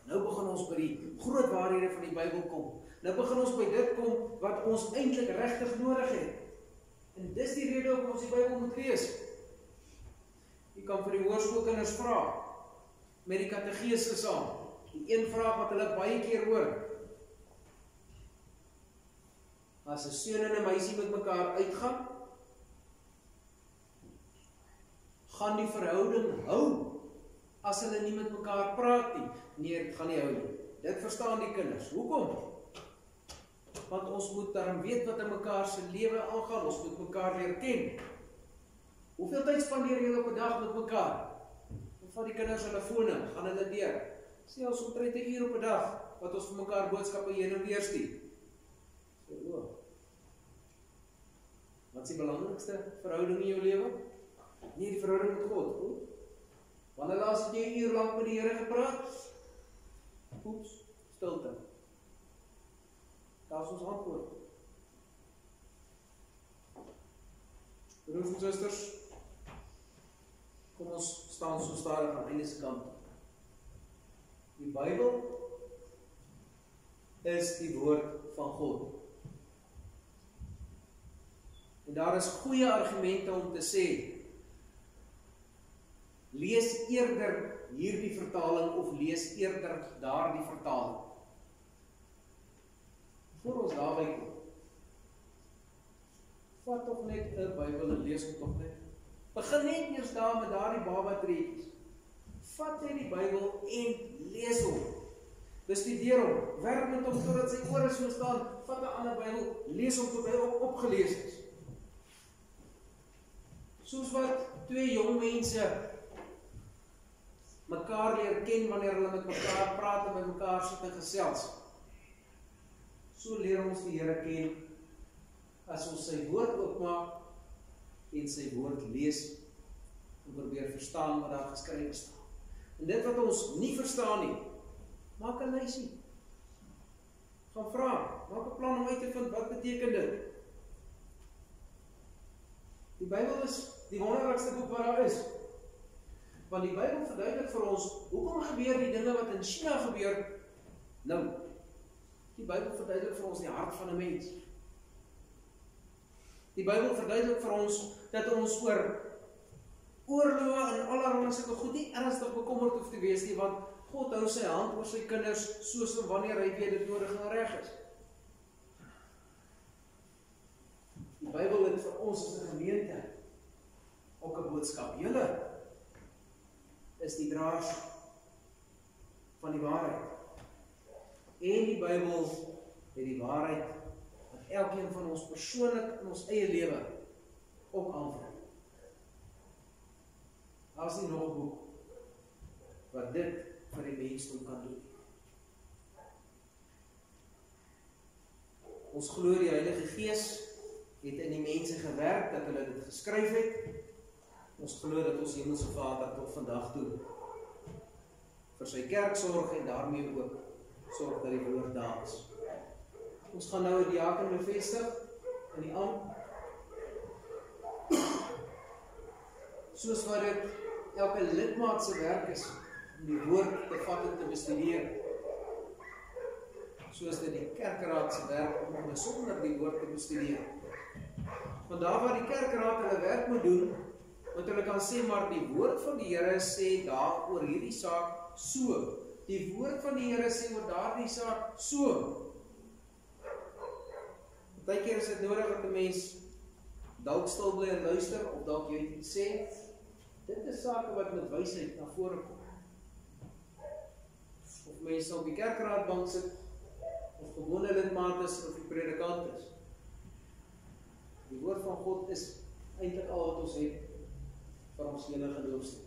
Nou begin ons by die groot waarhede van die Bybel kom. Nou begin ons by dit kom wat ons eintlik regtig nodig het. En dis die rede hoekom ons die Bybel moet lees. Jy kan vir die hoërskoolkinders vra met die katekese saam. Die een vraag wat hulle baie keer hoor: as 'n seun en 'n meisie met mekaar uitgaan, gaan die verhouding hou as hulle nie met mekaar praat nie? Nee, dit gaan nie hou nie. Dit verstaan die kinders. Hoekom? Want ons moet daarom weet wat in mekaar se lewe aangaan. Ons moet mekaar leer ken. Hoeveel tyd spandeer julle op 'n dag met mekaar? Of van die kinders hulle fone, gaan hulle deur? Sê ons omtrent 'n uur op 'n dag wat ons vir mekaar boodskappe heen en weer stuur. Wat is die belangrikste verhouding in jou lewe? Nee, die verhouding met God. Goed. Wanneer laas het jy 'n uur lank met die Here gepraat? Oeps, stilte. Daar is ons antwoord. Broers en susters, kom ons staan so stadig aan einde se kant. Die Bybel is die woord van God. En daar is goeie argumente om te sê, lees eerder hierdie vertaling of lees eerder daardie vertaling. Voor ons daarby kom, vat tog net 'n Bybel en lees hom tog net. Begin net eers daar met daardie baba treetjies. Vat net die Bybel en lees hom. Bestudeer hom, werk met hom totdat sy ore so staan, vat 'n ander Bybel, lees hom tot hy opgelees is. Soos wat twee jong mense mekaar leer ken wanneer hulle met mekaar praat en met mekaar sit en gesels. So leer ons die Here ken as ons sy woord oopmaak en sy woord lees en probeer verstaan wat daar geskryf staan. En dit wat ons nie verstaan nie, maak 'n lysie. Gaan vra, maak 'n plan om uit te vind wat beteken dit. Die Bybel is die wonderlikste boek wat daar is. Want die Bybel verduidelik vir ons, hoekom gebeur die dinge wat in China gebeur? Nou, die Bybel verduidelik vir ons die hart van 'n mens. Die Bybel verduidelik vir ons dat ons oor oorloë en allerlei sulke goed nie ernstig bekommerd hoef te wees nie, want God hou sy hand oor sy kinders soos en wanneer hy weet dit nodig en reg is. Die Bybel het vir ons as 'n gemeente ook 'n boodskap. Julle is die draers van die waarheid. En die Bybel het die waarheid wat elkeen van ons persoonlik in ons eie lewe ook aanvat. Daar is nie nog 'n boek wat dit vir die mensdom kan doen. Ons glo die Heilige Gees het in die mense gewerk, dat hulle dit geskryf het. Ons glo dat ons Hemelse Vader tot vandag toe vir sy kerk sorg en daarmee ook sorg dat die woord daar is. Ons gaan nou 'n diaken bevestig in die ampt. Soos wat dit elke lidmaat se werk is om die woord te vat en te bestudeer, soos dit die kerkraad se werk om besonder die woord te bestudeer. Want daar waar die kerkraad hulle werk moet doen, want hulle kan sê, maar die woord van die Here sê daar oor hierdie saak so. Die woord van die Here sê oor daardie saak so. Partykeer is dit nodig dat 'n mens dalk stil bly en luister, of dalk jy iets sê. Dit is sake wat met wysheid na vore kom. Of mense op die kerkraadbank sit, of gewone lidmaat is, of die predikant is. Die woord van God is eintlik al wat ons het vir ons hele geloofstuk.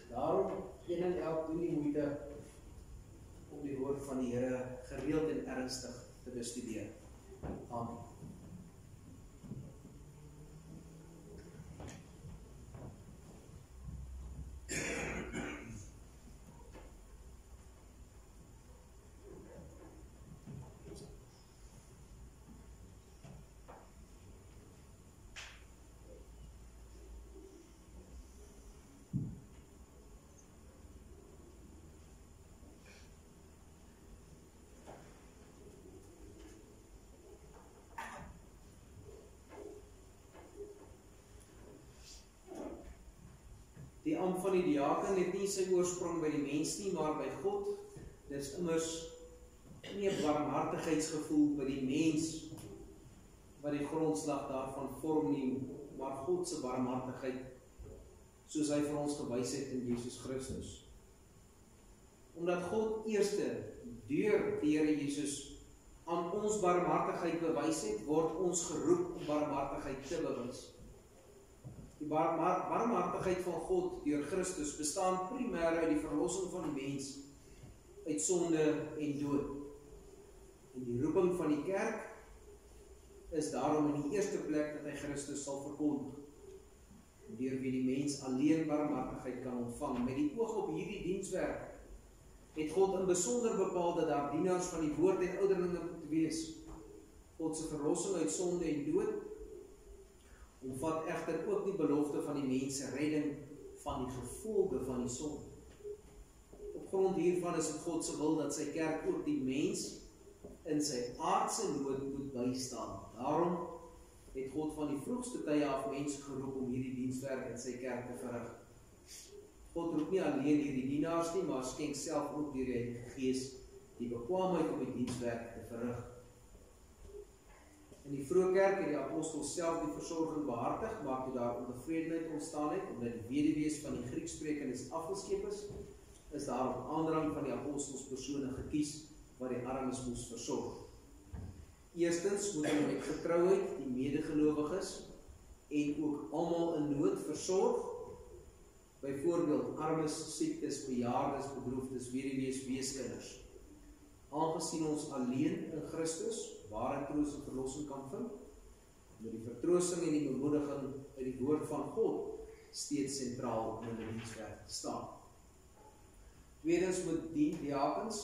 Daarom, een en elk doen die moeite om die woord van die Here gereeld en ernstig te bestudeer. Amen. Die ampt van die diaken het nie sy oorsprong by die mens nie, maar by God. Dit is immers nie 'n barmhartigheidsgevoel by die mens wat die grondslag daarvan vorm nie, maar God se barmhartigheid, soos hy vir ons gewys het in Jesus Christus. Omdat God eerste deur die Here Jesus aan ons barmhartigheid bewys het, word ons geroep om barmhartigheid te bewys. Die barmhartigheid van God deur Christus bestaan primêr uit die verlossing van die mens uit sonde en dood. En die roeping van die kerk is daarom in die eerste plek dat hy Christus sal verkondig, deur wie die mens alleen barmhartigheid kan ontvang. Met die oog op hierdie dienswerk het God in besonder bepaal dat daar dienaars van die woord en ouderlinge moet wees. God se verlossing uit sonde en dood omvat egter ook die belofte van die mens se redding van die gevolge van die sonde. Op grond hiervan is dit God se wil dat sy kerk ook die mens in sy aardse nood moet bystaan. Daarom het God van die vroegste tye af mense geroep om hierdie dienswerk in sy kerk te verrig. God roep nie alleen hierdie dienaars nie, maar skenk self ook deur die Heilige Gees die bekwaamheid om die dienswerk te verrig. In die vroeë kerk het die apostels self die versorging behartig, maar toe daar ontevredenheid ontstaan het, omdat die weduwees van die Grieksprekendes afgeskep is daar op aandrang van die apostels persone gekies wat die armes moes versorg. Eerstens moet hulle met getrouheid die medegelowiges en ook almal in nood versorg, byvoorbeeld armes, siektes, bejaardes, bedroefdes, weduwees, weeskinders. Aangesien ons alleen in Christus ware troos en verlossing kan vind, moet die vertroosting en die bemoediging uit die woord van God steeds sentraal in die dienswerk staan. Tweedens moet die diakens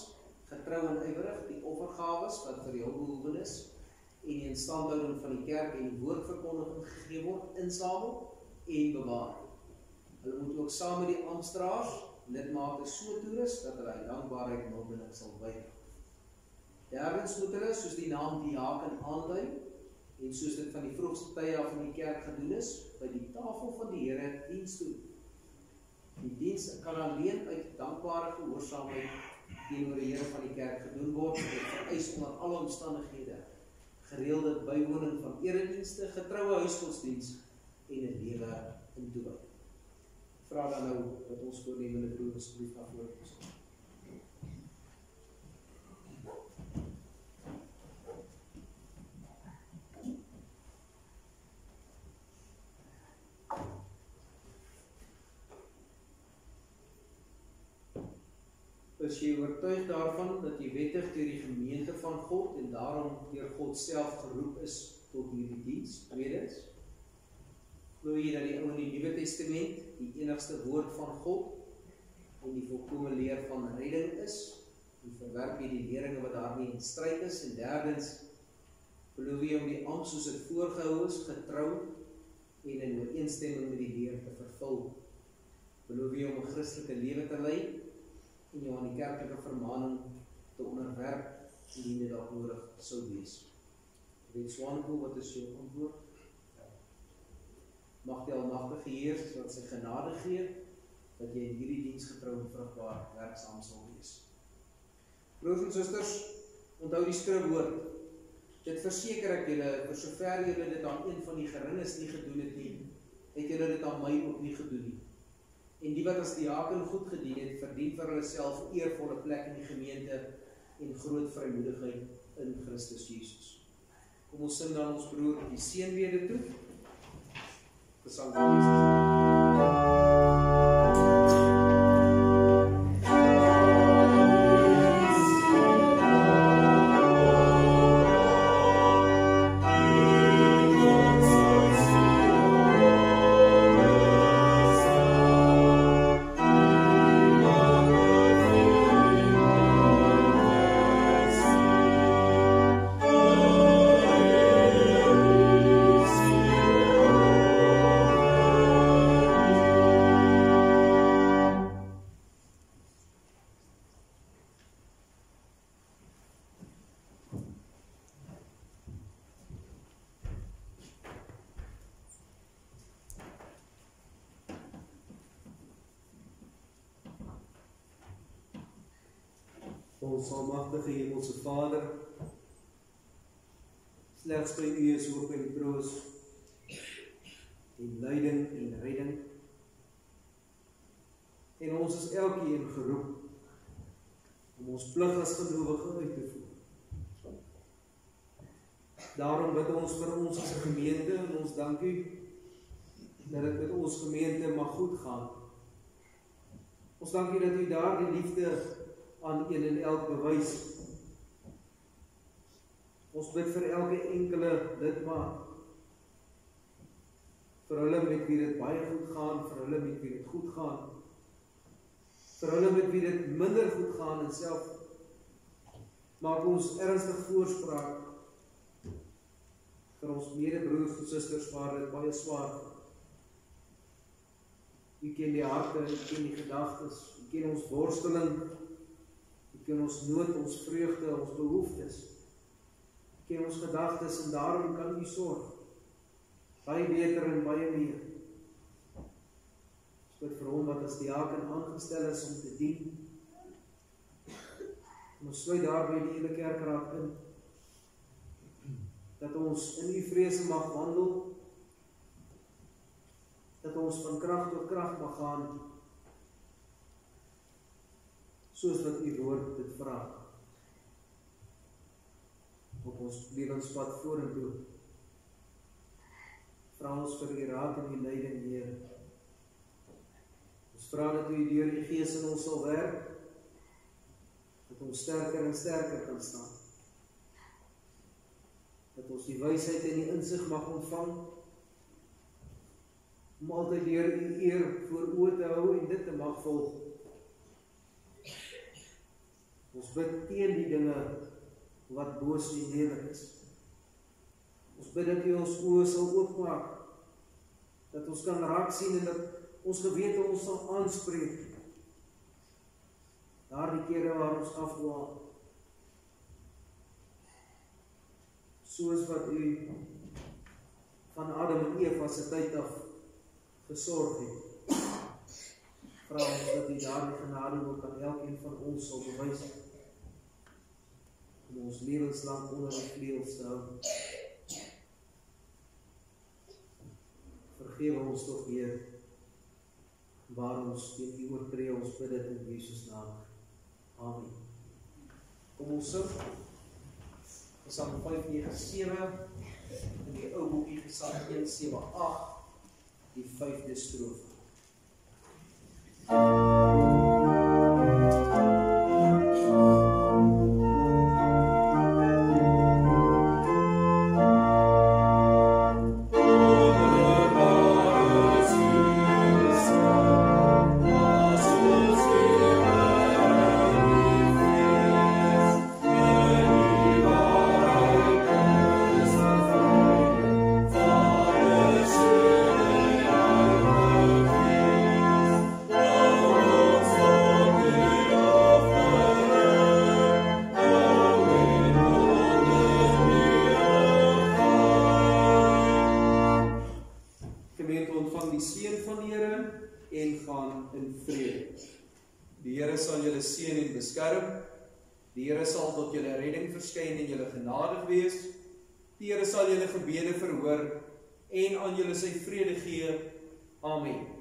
getrou en ywerig die offergawes wat vir die hulpbehoewendes en die instandhouding van die kerk en die woordverkondiging gegee word, insamel en bewaar. Hulle moet ook saam met die amptdraers lidmate so toerus dat hulle uit dankbaarheid mondeling sal bydra. Derdens moet hulle, soos die naam diaken aandui, en soos dit van die vroegste tye af in die kerk gedoen is, by die tafel van die Here diens doen. Die diens kan alleen uit dankbare gehoorsaamheid teenoor die Here van die kerk gedoen word, dit vereis onder alle omstandighede, gereelde bywoning van eredienste, getroue huisgodsdiens en 'n lewe in toewyding. Vra dan nou dat ons voornemende broer asseblief na vore kom. Is jy oortuig daarvan dat jy wettig deur die gemeente van God en daarom deur God self geroep is tot hierdie diens? Tweedens, glo jy dat die Ou en die Nuwe Testament die enigste woord van God en die volkome leer van redding is, en verwerp jy die leringe wat daarmee in stryd is? En derdens, glo jy om die ampt soos dit voorgehou is, getrou en in ooreenstemming met die leer te vervul? Glo jy om 'n Christelike lewe te lei en jou aan die kerklike vermaning te onderwerp indien dit dalk nodig sou wees? Weet Swanepoel, wat is jou antwoord? Mag die Almagtige Heer wat sy genade gee, dat jy in hierdie diens getrou en vrugbaar werksaam sal wees. Broers en susters, onthou die skrifwoord. Dit verseker ek julle, vir sover julle dit aan een van die geringes nie gedoen het nie, het julle dit aan my ook nie gedoen nie. En die wat as diaken goed gedien het, verdien vir hulle self 'n eervolle plek in die gemeente en groot vrymoedigheid in Christus Jesus. Kom ons sing dan ons broer die seënbede toe. Gesang van Jesus. Ons almagtige Hemelse Vader, slegs by U is hoop en troos, en lyding en redding. En ons is elkeen geroep om ons plig as gelowige uit te voer. Daarom bid ons vir ons as 'n gemeente en ons dank U dat dit met ons gemeente mag goed gaan. Ons dank U dat U daardie liefde aan een en elk bewys. Ons bid vir elke enkele lidmaat, vir hulle met wie dit baie goed gaan, vir hulle met wie dit goed gaan, vir hulle met wie dit minder goed gaan, en self maak ons ernstig voorspraak vir ons medebroers en susters waar dit baie swaar gaan. U ken die harte, U ken die gedagtes, U ken ons worsteling, U ken ons nood, ons vreugde, ons behoeftes. U ken ons gedagtes en daarom kan U sorg. Baie beter en baie meer. Ons bid vir hom wat as diaken aangestel is om te dien. En ons sluit daarby die hele kerkraad in. Dat ons in U vrese mag wandel. Dat ons van krag tot krag mag gaan. Soos wat U woord dit vra. Op ons lewenspad vorentoe. Vra ons vir U raad en U leiding, Heer. Ons vra dat U deur die Gees in ons sal werk, dat ons sterker en sterker kan staan. Dat ons die wysheid en die insig mag ontvang, om altyd deur U eer voor oë te hou en dit te mag volg. Ons bid teen die dinge wat boos en lelik is. Ons bid dat U ons oë sal oopmaak, dat ons kan raak sien en dat ons gewete ons sal aanspreek. Daardie kere waar ons afdwaal. Soos wat U van Adam en Eva se tyd af gesorg het. Vra ons dat U daardie genade ook aan elkeen van ons sal bewys, om ons lewenslang onder die vleuels te hou. Vergewe ons tog, Heer, waar ons teen U oortree, ons bid dit in Jesus naam. Amen. Kom ons sing Psalm 597 in die ou boekie Psalm 178, die 5de strofe. gaan in vrede. Die Here sal julle seën en beskerm. Die Here sal tot julle redding verskyn en julle genadig wees. Die Here sal julle gebede verhoor en aan julle sy vrede gee. Amen.